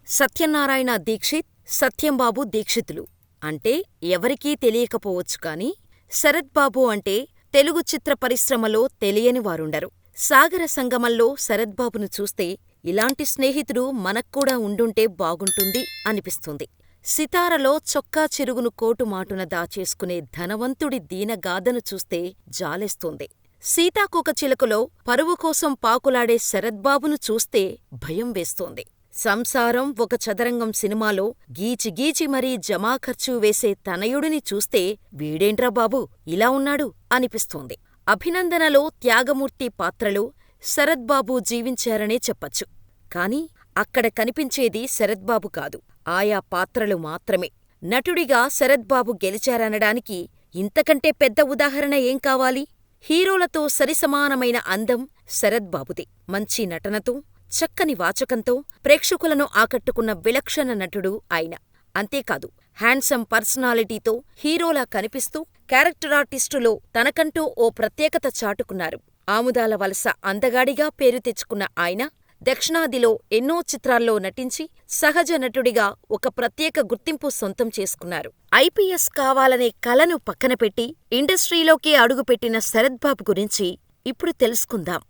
సత్యనారాయణ దీక్షిత్, సత్యంబాబు దీక్షితులు అంటే ఎవరికీ తెలియకపోవచ్చు కాని, శరత్ బాబు అంటే తెలుగు చిత్ర పరిశ్రమలో తెలియని వారుండరు. సాగర సంగమంలో శరత్ బాబును చూస్తే ఇలాంటి స్నేహితుడు మనక్కూడా ఉండుంటే బాగుంటుంది అనిపిస్తుంది. సితారలో చొక్కా చిరుగును కోటుమాటున దాచేసుకునే ధనవంతుడి దీనగాథను చూస్తే జాలేస్తోంది. సీతాకోకచిలుకలో పరువుకోసం పాకులాడే శరత్ బాబును చూస్తే భయం వేస్తోంది. సంసారం ఒక చదరంగం సినిమాలో గీచి గీచి మరీ జమాఖర్చు వేసే తనయుడిని చూస్తే వీడేంట్రా బాబూ ఇలా ఉన్నాడు అనిపిస్తోంది. అభినందనలో త్యాగమూర్తి పాత్రలో శరత్ బాబు జీవించారనే చెప్పచ్చు. కాని అక్కడ కనిపించేది శరత్ బాబు కాదు, ఆయా పాత్రలు మాత్రమే. నటుడిగా శరత్ బాబు గెలిచారనడానికి ఇంతకంటే పెద్ద ఉదాహరణ ఏం కావాలి? హీరోలతో సరిసమానమైన అందం శరత్ బాబుది. మంచి నటనతో, చక్కని వాచకంతో ప్రేక్షకులను ఆకట్టుకున్న విలక్షణ నటుడు ఆయన. అంతేకాదు, హ్యాండ్సమ్ పర్సనాలిటీతో హీరోలా కనిపిస్తూ క్యారెక్టరార్టిస్టులో తనకంటూ ఓ ప్రత్యేకత చాటుకున్నారు. ఆముదాల వలస అందగాడిగా పేరు తెచ్చుకున్న ఆయన దక్షిణాదిలో ఎన్నో చిత్రాల్లో నటించి సహజ నటుడిగా ఒక ప్రత్యేక గుర్తింపు సొంతం చేసుకున్నారు. ఐపీఎస్ కావాలనే కలను పక్కనపెట్టి ఇండస్ట్రీలోకి అడుగుపెట్టిన శరత్ బాబు గురించి ఇప్పుడు తెలుసుకుందాం.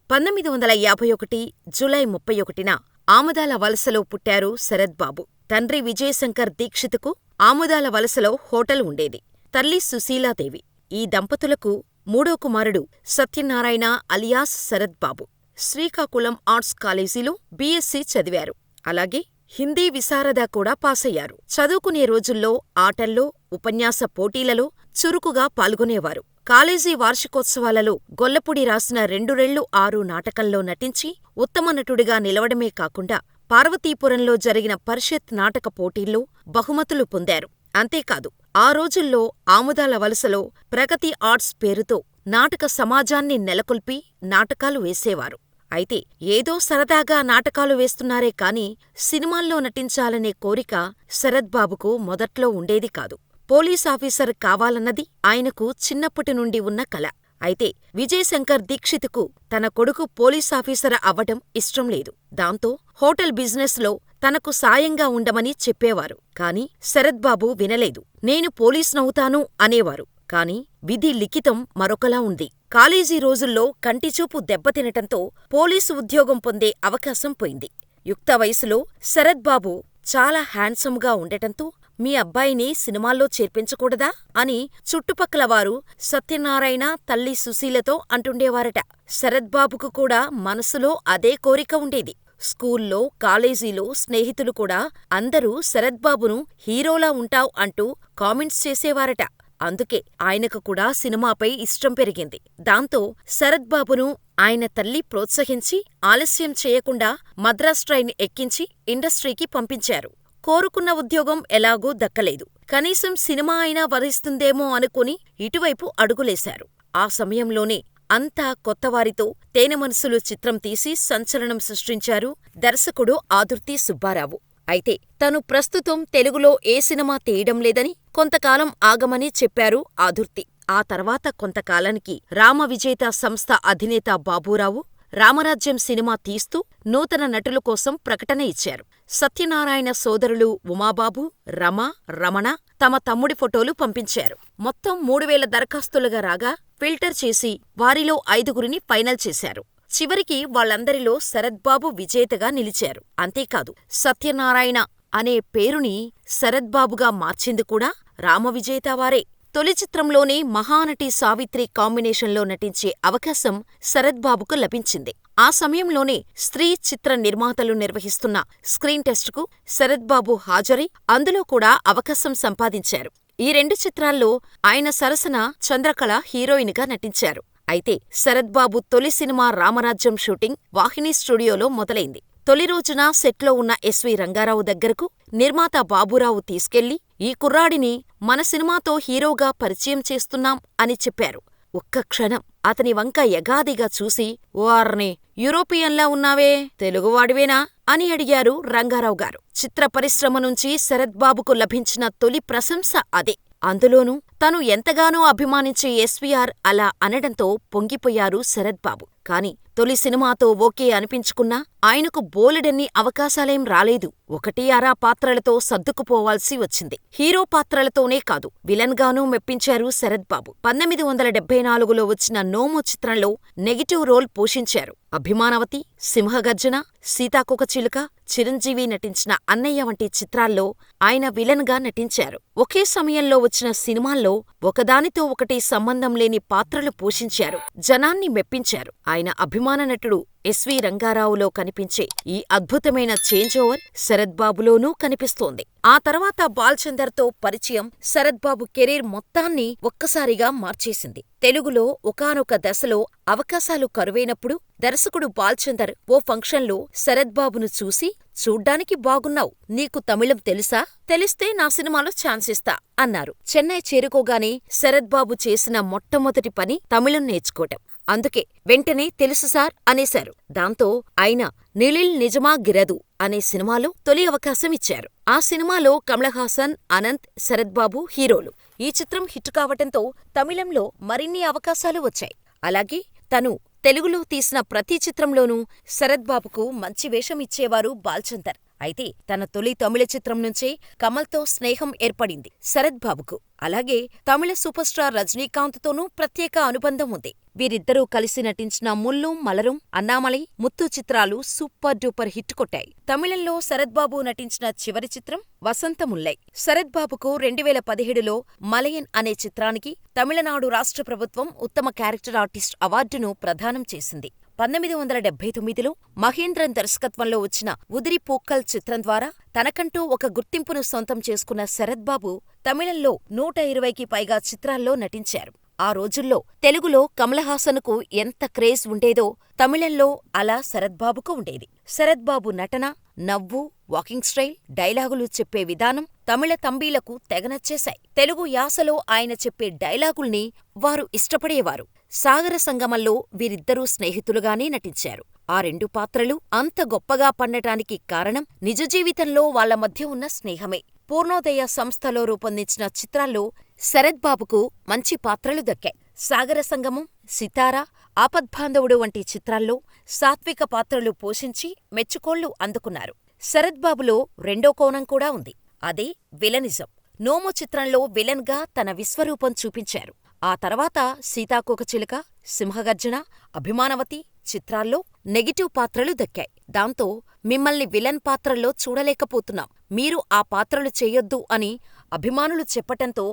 1951 జూలై 31న ఆముదాల వలసలో పుట్టారు శరత్ బాబు. తండ్రి విజయశంకర్ దీక్షితుకు ఆముదాల వలసలో హోటల్ ఉండేది. తల్లి సుశీలాదేవి. ఈ దంపతులకు మూడో కుమారుడు సత్యనారాయణ అలియాస్ శరత్ బాబు. శ్రీకాకుళం ఆర్ట్స్ కాలేజీలో బీఎస్సీ చదివారు. అలాగే హిందీ విశారద కూడా పాసయ్యారు. చదువుకునే రోజుల్లో ఆటల్లో, ఉపన్యాస పోటీలలో చురుకుగా పాల్గొనేవారు. కాలేజీ వార్షికోత్సవాలలో గొల్లపూడి రాసిన 2రెళ్ళు6 నాటకంలో నటించి ఉత్తమ నటుడిగా నిలవడమే కాకుండా పార్వతీపురంలో జరిగిన పరిషత్ నాటక పోటీల్లో బహుమతులు పొందారు. అంతేకాదు, ఆ రోజుల్లో ఆముదాల వలసలో ప్రగతి ఆర్ట్స్ పేరుతో నాటక సమాజాన్ని నెలకొల్పి నాటకాలు వేసేవారు. అయితే ఏదో సరదాగా నాటకాలు వేస్తున్నారే కాని సినిమాల్లో నటించాలనే కోరిక శరత్ బాబుకు మొదట్లో ఉండేది కాదు. పోలీసాఫీసర్ కావాలన్నది ఆయనకు చిన్నప్పటి నుండి ఉన్న కల. అయితే విజయశంకర్ దీక్షితుకు తన కొడుకు పోలీసాఫీసర్ అవ్వటం ఇష్టం లేదు. దాంతో హోటల్ బిజినెస్ లో తనకు సాయంగా ఉండమని చెప్పేవారు. కాని శరత్ బాబు వినలేదు. నేను పోలీసునవుతాను అనేవారు. కాని విధి లిఖితం మరొకలా ఉంది. కాలేజీ రోజుల్లో కంటిచూపు దెబ్బతినటంతో పోలీసు ఉద్యోగం పొందే అవకాశం పోయింది. యుక్త వయసులో శరత్ బాబు చాలా హ్యాండ్సమ్గా ఉండటంతో మీ అబ్బాయిని సినిమాల్లో చేర్పించకూడదా అని చుట్టుపక్కలవారు సత్యనారాయణ, తల్లి సుశీలతో అంటుండేవారట. శరత్ బాబుకు కూడా మనసులో అదే కోరిక ఉండేది. స్కూల్లో, కాలేజీలో స్నేహితులు కూడా అందరూ శరత్ బాబును హీరోలా ఉంటావ్ అంటూ కామెంట్స్ చేసేవారట. అందుకే ఆయనకు కూడా సినిమాపై ఇష్టం పెరిగింది. దాంతో శరత్ బాబును ఆయన తల్లి ప్రోత్సహించి ఆలస్యం చేయకుండా మద్రాస్ ట్రైన్ ఎక్కించి ఇండస్ట్రీకి పంపించారు. కోరుకున్న ఉద్యోగం ఎలాగూ దక్కలేదు. కనీసం సినిమా అయినా వరిస్తుందేమో అనుకుని ఇటువైపు అడుగులేశారు. ఆ సమయంలోనే అంతా కొత్తవారితో తేనెమనసులు చిత్రం తీసి సంచలనం సృష్టించారు దర్శకుడు ఆదుర్తి సుబ్బారావు. అయితే తను ప్రస్తుతం తెలుగులో ఏ సినిమా తీయడం లేదని, కొంతకాలం ఆగమని చెప్పారు ఆదుర్తి. ఆ తర్వాత కొంతకాలానికి రామవిజేత సంస్థ అధినేత బాబూరావు రామరాజ్యం సినిమా తీస్తూ నూతన నటుల కోసం ప్రకటన ఇచ్చారు. సత్యనారాయణ సోదరులు ఉమాబాబు, రమ, రమణ తమ తమ్ముడి ఫోటోలు పంపించారు. మొత్తం 3000 దరఖాస్తులుగా రాగా ఫిల్టర్ చేసి వారిలో 5గురిని ఫైనల్ చేశారు. చివరికి వాళ్లందరిలో శరత్ బాబు విజేతగా నిలిచారు. అంతేకాదు, సత్యనారాయణ అనే పేరుని శరత్ బాబుగా మార్చింది కూడా రామవిజేత వారే. తొలి చిత్రంలోనే మహానటి సావిత్రి కాంబినేషన్లో నటించే అవకాశం శరత్ బాబుకు లభించింది. ఆ సమయంలోనే స్త్రీ చిత్ర నిర్మాతలు నిర్వహిస్తున్న స్క్రీన్ టెస్టుకు శరత్ బాబు హాజరై అందులో కూడా అవకాశం సంపాదించారు. ఈ 2 చిత్రాల్లో ఆయన సరసన చంద్రకళ హీరోయిన్ గా నటించారు. అయితే శరత్ బాబు తొలి సినిమా రామరాజ్యం షూటింగ్ వాహిని స్టూడియోలో మొదలైంది. తొలి రోజున సెట్లో ఉన్న ఎస్వి రంగారావు దగ్గరకు నిర్మాత బాబూరావు తీసుకెళ్లి ఈ కుర్రాడిని మన సినిమాతో హీరోగా పరిచయం చేస్తున్నాం అని చెప్పారు. ఒక్క క్షణం అతని వంక యగాదిగా చూసి, వార్నే యూరోపియన్లా ఉన్నావే, తెలుగువాడివేనా అని అడిగారు రంగారావుగారు. చిత్ర పరిశ్రమ నుంచి శరత్ బాబుకు లభించిన తొలి ప్రశంస అదే. అందులోనూ తను ఎంతగానో అభిమానించే ఎస్వీఆర్ అలా అనడంతో పొంగిపోయారు శరత్ బాబు. కాని తొలి సినిమాతో ఓకే అనిపించుకున్నా ఆయనకు బోలెడన్ని అవకాశాలేం రాలేదు. ఒకటీ అరా పాత్రలతో సర్దుకుపోవాల్సి వచ్చింది. హీరో పాత్రలతోనే కాదు, విలన్ గానూ మెప్పించారు శరత్ బాబు. 1974లో వచ్చిన నోము చిత్రంలో నెగటివ్ రోల్ పోషించారు. అభిమానవతి, సింహగర్జన, సీతాకోకచిలుక, చిరంజీవి నటించిన అన్నయ్య వంటి చిత్రాల్లో ఆయన విలన్ గా నటించారు. ఒకే సమయంలో వచ్చిన సినిమాల్లో ఒకదానితో ఒకటి సంబంధం లేని పాత్రలు పోషించారు. జనాన్ని మెప్పించారు. ఆయన అభిమాన నటుడు ఎస్వి రంగారావులో కనిపించే ఈ అద్భుతమైన చేంజ్ ఓవర్ శరత్ బాబులోనూ కనిపిస్తోంది. ఆ తర్వాత బాల్చందర్ తో పరిచయం శరత్ బాబు కెరీర్ మొత్తాన్ని ఒక్కసారిగా మార్చేసింది. తెలుగులో ఒకానొక దశలో అవకాశాలు కరువైనప్పుడు దర్శకుడు బాల్చందర్ ఓ ఫంక్షన్లో శరత్ బాబును చూసి, చూడ్డానికి బాగున్నావ్, నీకు తమిళం తెలుసా? తెలిస్తే నా సినిమాలో ఛాన్స్ ఇస్తా అన్నారు. చెన్నై చేరుకోగానే శరత్ బాబు చేసిన మొట్టమొదటి పని తమిళం నేర్చుకోవటం. అందుకే వెంటనే తెలుసు సార్ అనేశారు. దాంతో ఆయన నిళిల్ నిజమా గిరదు అనే సినిమాలో తొలి అవకాశం ఇచ్చారు. ఆ సినిమాలో కమలహాసన్, అనంత్, శరత్ బాబు హీరోలు. ఈ చిత్రం హిట్ కావటంతో తమిళంలో మరిన్ని అవకాశాలు వచ్చాయి. అలాగే తను తెలుగులో తీసిన ప్రతి చిత్రంలోనూ శరత్ బాబుకు మంచి వేషం ఇచ్చేవారు బాల్చందర్. అయితే తన తొలి తమిళ చిత్రం నుంచే కమల్తో స్నేహం ఏర్పడింది శరత్ బాబుకు. అలాగే తమిళ సూపర్ స్టార్ రజనీకాంత్ తోనూ ప్రత్యేక అనుబంధం ఉంది. వీరిద్దరూ కలిసి నటించిన ముల్లుం మలரும், అన్నామలై, ముత్తు చిత్రాలు సూపర్ డూపర్ హిట్ కొట్టాయి. తమిళంలో శరత్ బాబు నటించిన చివరి చిత్రం వసంతముల్లై. శరత్ బాబుకు 2017లో మలయన్ అనే చిత్రానికి తమిళనాడు రాష్ట్ర ప్రభుత్వం ఉత్తమ క్యారెక్టర్ ఆర్టిస్ట్ అవార్డును ప్రదానం చేసింది. 1979లో మహేంద్రన్ దర్శకత్వంలో వచ్చిన ఉదిరి పూక్కల్ చిత్రం ద్వారా తనకంటూ ఒక గుర్తింపును సొంతం చేసుకున్న శరత్ బాబు తమిళంలో 120కి పైగా చిత్రాల్లో నటించారు. ఆ రోజుల్లో తెలుగులో కమలహాసన్కు ఎంత క్రేజ్ ఉండేదో తమిళంలో అలా శరత్ బాబుకు ఉండేది. శరత్ బాబు నటన, నవ్వు, వాకింగ్ స్టైల్, డైలాగులు చెప్పే విధానం తమిళ తంబీలకు తెగనచ్చేశాయి. తెలుగు యాసలో ఆయన చెప్పే డైలాగుల్ని వారు ఇష్టపడేవారు. సాగర సంగమంలో వీరిద్దరూ స్నేహితులుగానే నటించారు. ఆ రెండు పాత్రలు అంత గొప్పగా పండటానికి కారణం నిజ జీవితంలో వాళ్ల మధ్య ఉన్న స్నేహమే. పూర్ణోదయ సంస్థలో రూపొందించిన చిత్రాల్లో శరత్ బాబుకు మంచి పాత్రలు దక్కాయి. సాగర సంగమం, సితార, ఆపద్బాంధవుడు వంటి చిత్రాల్లో సాత్విక పాత్రలు పోషించి మెచ్చుకోళ్లు అందుకున్నారు. శరత్ బాబులో రెండో కోణం కూడా ఉంది. అదే విలనిజం. నోము చిత్రంలో విలన్ గా తన విశ్వరూపం చూపించారు. ఆ తర్వాత సీతాకోకచిలుక, సింహగర్జన, అభిమానవతి చిత్రాల్లో నెగటివ్ పాత్రలు దక్కాయి. దాంతో మిమ్మల్ని విలన్ పాత్రల్లో చూడలేకపోతున్నాం, మీరు ఆ పాత్రలు చెయ్యొద్దు అని అభిమానులు చెప్పటంతో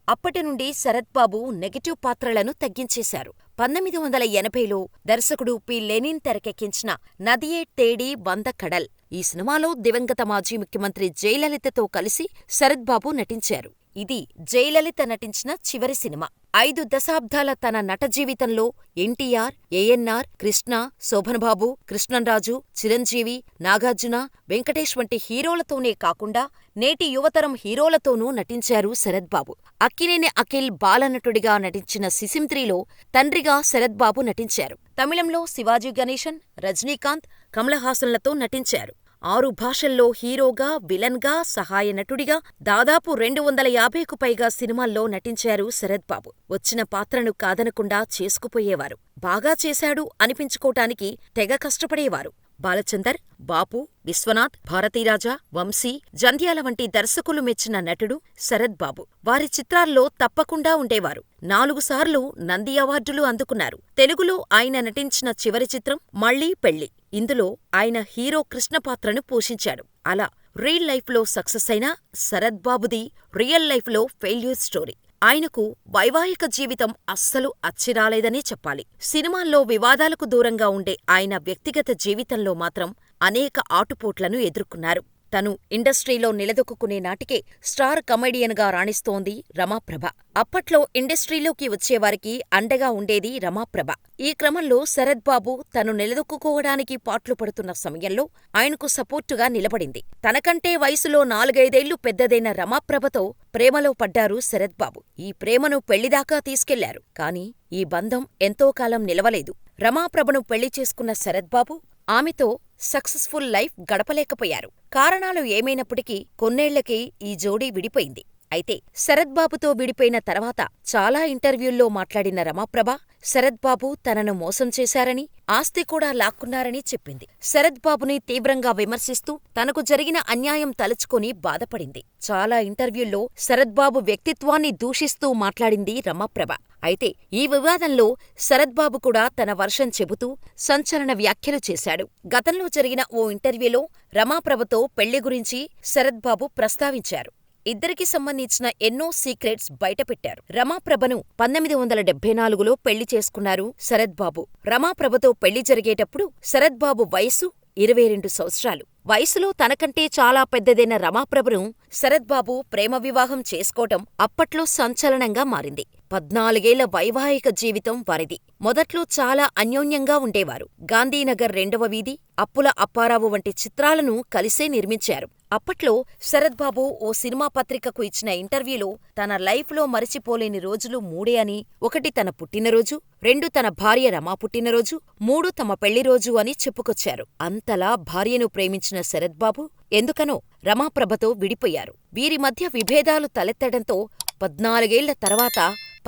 అప్పటినుండి శరత్ బాబు నెగటివ్ పాత్రలను తగ్గించేశారు. 1980లో దర్శకుడు పి. లెనిన్ తెరకెక్కించిన నదియే తేడి వంద కడల్. ఈ సినిమాలో దివంగత మాజీ ముఖ్యమంత్రి జయలలితతో కలిసి శరత్ బాబు నటించారు. ఇది జయలలిత నటించిన చివరి సినిమా. 5 దశాబ్దాల తన నట జీవితంలో ఎన్టీఆర్, ఏఎన్నార్, కృష్ణ, శోభన్బాబు, కృష్ణంరాజు, చిరంజీవి, నాగార్జున, వెంకటేష్ వంటి హీరోలతోనే కాకుండా నేటి యువతరం హీరోలతోనూ నటించారు శరత్ బాబు. అక్కినేని అఖిల్ బాలనటుడిగా నటించిన సిసింత్రీలో తండ్రిగా శరత్ బాబు నటించారు. తమిళంలో శివాజీ గణేశన్, రజనీకాంత్, కమలహాసన్లతో నటించారు. 6 భాషల్లో హీరోగా, విలన్ గా, సహాయ నటుడిగా దాదాపు 250కు పైగా సినిమాల్లో నటించారు శరత్ బాబు. వచ్చిన పాత్రను కాదనకుండా చేసుకుపోయేవారు. బాగా చేశాడు అనిపించుకోటానికి తెగ కష్టపడేవారు. బాలచందర్, బాపు, విశ్వనాథ్, భారతీరాజా, వంశీ, జంధ్యాల వంటి దర్శకులు మెచ్చిన నటుడు శరత్ బాబు. వారి చిత్రాల్లో తప్పకుండా ఉండేవారు. 4 సార్లు నంది అవార్డులు అందుకున్నారు. తెలుగులో ఆయన నటించిన చివరి చిత్రం మళ్ళీ పెళ్ళి. ఇందులో ఆయన హీరో కృష్ణ పాత్రను పోషించాడు. అలా రియల్ లైఫ్లో సక్సెస్ అయిన శరత్ బాబుది రియల్ లైఫ్లో ఫెయిల్యూర్ స్టోరీ. ఆయనకు వైవాహిక జీవితం అస్సలు అచ్చిరాలేదనే చెప్పాలి. సినిమాల్లో వివాదాలకు దూరంగా ఉండే ఆయన వ్యక్తిగత జీవితంలో మాత్రం అనేక ఆటుపోట్లను ఎదుర్కొన్నారు. తను ఇండస్ట్రీలో నిలదొక్కునే నాటికే స్టార్ కమెడియన్గా రాణిస్తోంది రమాప్రభ. అప్పట్లో ఇండస్ట్రీలోకి వచ్చేవారికి అండగా ఉండేది రమాప్రభ. ఈ క్రమంలో శరత్ బాబు తను నిలదొక్కుకోవడానికి పాట్లు పడుతున్న సమయంలో ఆయనకు సపోర్టుగా నిలబడింది. తనకంటే వయసులో 4-5 ఏళ్లు పెద్దదైన రమాప్రభతో ప్రేమలో పడ్డారు శరత్ బాబు. ఈ ప్రేమను పెళ్లిదాకా తీసుకెళ్లారు. కానీ ఈ బంధం ఎంతో కాలం నిలవలేదు. రమాప్రభను పెళ్లి చేసుకున్న శరత్ బాబు ఆమెతో సక్సెస్ఫుల్ లైఫ్ గడపలేకపోయారు. కారణాలు ఏమైనప్పటికీ కొన్నేళ్లకే ఈ జోడీ విడిపోయింది. అయితే శరత్ బాబుతో విడిపోయిన తర్వాత చాలా ఇంటర్వ్యూల్లో మాట్లాడిన రమాప్రభ శరత్ బాబు తనను మోసం చేశారని, ఆస్తి కూడా లాక్కున్నారని చెప్పింది. శరత్ బాబుని తీవ్రంగా విమర్శిస్తూ తనకు జరిగిన అన్యాయం తలుచుకొని బాధపడింది. చాలా ఇంటర్వ్యూల్లో శరత్ బాబు వ్యక్తిత్వాన్ని దూషిస్తూ మాట్లాడింది రమాప్రభ. అయితే ఈ వివాదంలో శరత్ బాబు కూడా తన వర్షన్ చెబుతూ సంచలన వ్యాఖ్యలు చేశాడు. గతంలో జరిగిన ఓ ఇంటర్వ్యూలో రమాప్రభతో పెళ్లి గురించి శరత్ బాబు ప్రస్తావించారు. ఇద్దరికి సంబంధించిన ఎన్నో సీక్రెట్స్ బయటపెట్టారు. రమాప్రభను 1974లో పెళ్లి చేసుకున్నారు శరత్ బాబు. రమాప్రభతో పెళ్లి జరిగేటప్పుడు శరత్ బాబు వయసు 22 సంవత్సరాలు. వయసులో తనకంటే చాలా పెద్దదైన రమాప్రభను శరత్ బాబు ప్రేమ వివాహం చేసుకోవటం అప్పట్లో సంచలనంగా మారింది. 14 ఏళ్ల వైవాహిక జీవితం వారిది. మొదట్లో చాలా అన్యోన్యంగా ఉండేవారు. గాంధీనగర్ 2వ వీధి, అప్పుల అప్పారావు వంటి చిత్రాలను కలిసే నిర్మించారు. అప్పట్లో శరత్ బాబు ఓ సినిమా పత్రికకు ఇచ్చిన ఇంటర్వ్యూలో తన లైఫ్లో మరిచిపోలేని రోజులు 3 అని, 1 తన పుట్టినరోజు, 2 తన భార్య రమా పుట్టినరోజు, 3 తమ పెళ్లిరోజు అని చెప్పుకొచ్చారు. అంతలా భార్యను ప్రేమించిన శరత్ బాబు ఎందుకనో రమాప్రభతో విడిపోయారు. వీరి మధ్య విభేదాలు తలెత్తడంతో 14 ఏళ్ల తర్వాత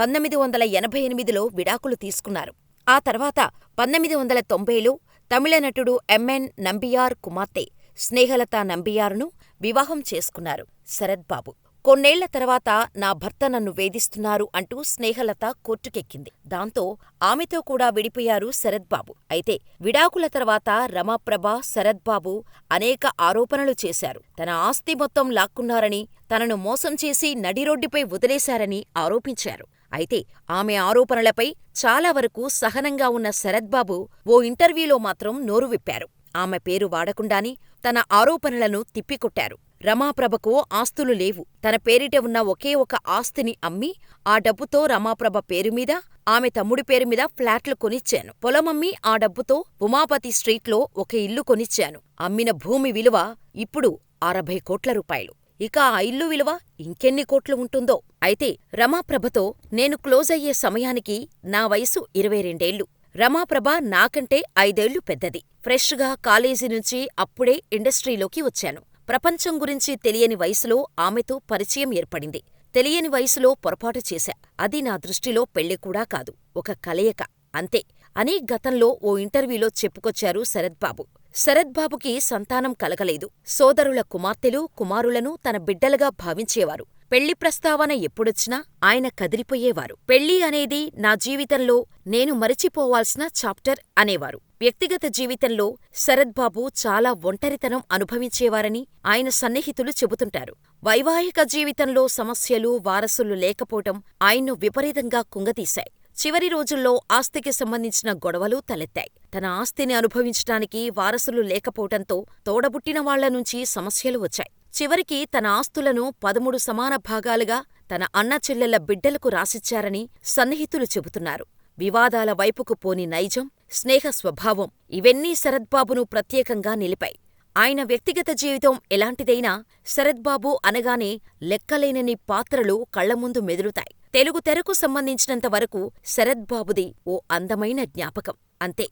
1988లో విడాకులు తీసుకున్నారు. ఆ తర్వాత 1990లో తమిళ నటుడు ఎంఎన్ నంబియార్ కుమార్తె స్నేహలత నంబియార్ను వివాహం చేసుకున్నారు శరత్ బాబు. కొన్నేళ్ల తర్వాత నా భర్త నన్ను వేధిస్తున్నారు అంటూ స్నేహలత కోర్టుకెక్కింది. దాంతో ఆమెతో కూడా విడిపోయారు శరత్ బాబు. అయితే విడాకుల తర్వాత రమాప్రభ, శరత్ బాబు అనేక ఆరోపణలు చేశారు. తన ఆస్తి మొత్తం లాక్కున్నారని, తనను మోసం చేసి నడిరోడ్డుపై వదిలేశారని ఆరోపించారు. అయితే ఆమె ఆరోపణలపై చాలా వరకు సహనంగా ఉన్న శరత్ బాబు ఓ ఇంటర్వ్యూలో మాత్రం నోరు విప్పారు. ఆమె పేరు వాడకుండానే తన ఆరోపణలను తిప్పికొట్టారు. రమాప్రభకు ఆస్తులు లేవు. తన పేరిట ఉన్న ఒకే ఒక ఆస్తిని అమ్మి ఆ డబ్బుతో రమాప్రభ పేరుమీద, ఆమె తమ్ముడి పేరుమీద ఫ్లాట్లు కొనిచ్చాను. పొలమమ్మి ఆ డబ్బుతో ఉమాపతి స్ట్రీట్లో ఒక ఇల్లు కొనిచ్చాను. అమ్మిన భూమి విలువ ఇప్పుడు 60 కోట్ల రూపాయలు. ఇక ఆ ఇల్లు విలువ ఇంకెన్ని కోట్లు ఉంటుందో. అయితే రమాప్రభతో నేను క్లోజ్ అయ్యే సమయానికి నా వయసు 22 ఏళ్లు. రమాప్రభ నాకంటే 5 ఏళ్లు పెద్దది. ఫ్రెష్గా కాలేజీ నుంచి అప్పుడే ఇండస్ట్రీలోకి వచ్చాను. ప్రపంచం గురించి తెలియని వయసులో ఆమెతో పరిచయం ఏర్పడింది. తెలియని వయసులో పొరపాటు చేశా. అది నా దృష్టిలో పెళ్లి కూడా కాదు, ఒక కలయిక అంతే అని గతంలో ఓ ఇంటర్వ్యూలో చెప్పుకొచ్చారు శరత్ బాబు. శరత్ బాబుకి సంతానం కలగలేదు. సోదరుల కుమార్తెలు, కుమారులను తన బిడ్డలుగా భావించేవారు. పెళ్లి ప్రస్తావన ఎప్పుడొచ్చినా ఆయన కదిలిపోయేవారు. పెళ్లి అనేది నా జీవితంలో నేను మరిచిపోవాల్సిన చాప్టర్ అనేవారు. వ్యక్తిగత జీవితంలో శరత్ బాబు చాలా ఒంటరితనం అనుభవించేవారని ఆయన సన్నిహితులు చెబుతుంటారు. వైవాహిక జీవితంలో సమస్యలు, వారసులు లేకపోవటం ఆయన్ను విపరీతంగా కుంగతీశాయి. చివరి రోజుల్లో ఆస్తికి సంబంధించిన గొడవలు తలెత్తాయి. తన ఆస్తిని అనుభవించటానికి వారసులు లేకపోవటంతో తోడబుట్టిన వాళ్ల నుంచి సమస్యలు వచ్చాయి. చివరికి తన ఆస్తులను 13 సమాన భాగాలుగా తన అన్న చెల్లెళ్ల బిడ్డలకు రాసిచ్చారని సన్నిహితులు చెబుతున్నారు. వివాదాల వైపుకు పోని నైజం, స్నేహ స్వభావం ఇవన్నీ శరత్ బాబును ప్రత్యేకంగా నిలిపాయి. ఆయన వ్యక్తిగత జీవితం ఎలాంటిదైనా శరత్ బాబు అనగానే లెక్కలేనన్ని పాత్రలు కళ్లముందు మెదులుతాయి. తెలుగు తెరకు సంబంధించినంత వరకు శరత్ బాబుది ఓ అందమైన జ్ఞాపకం అంతే.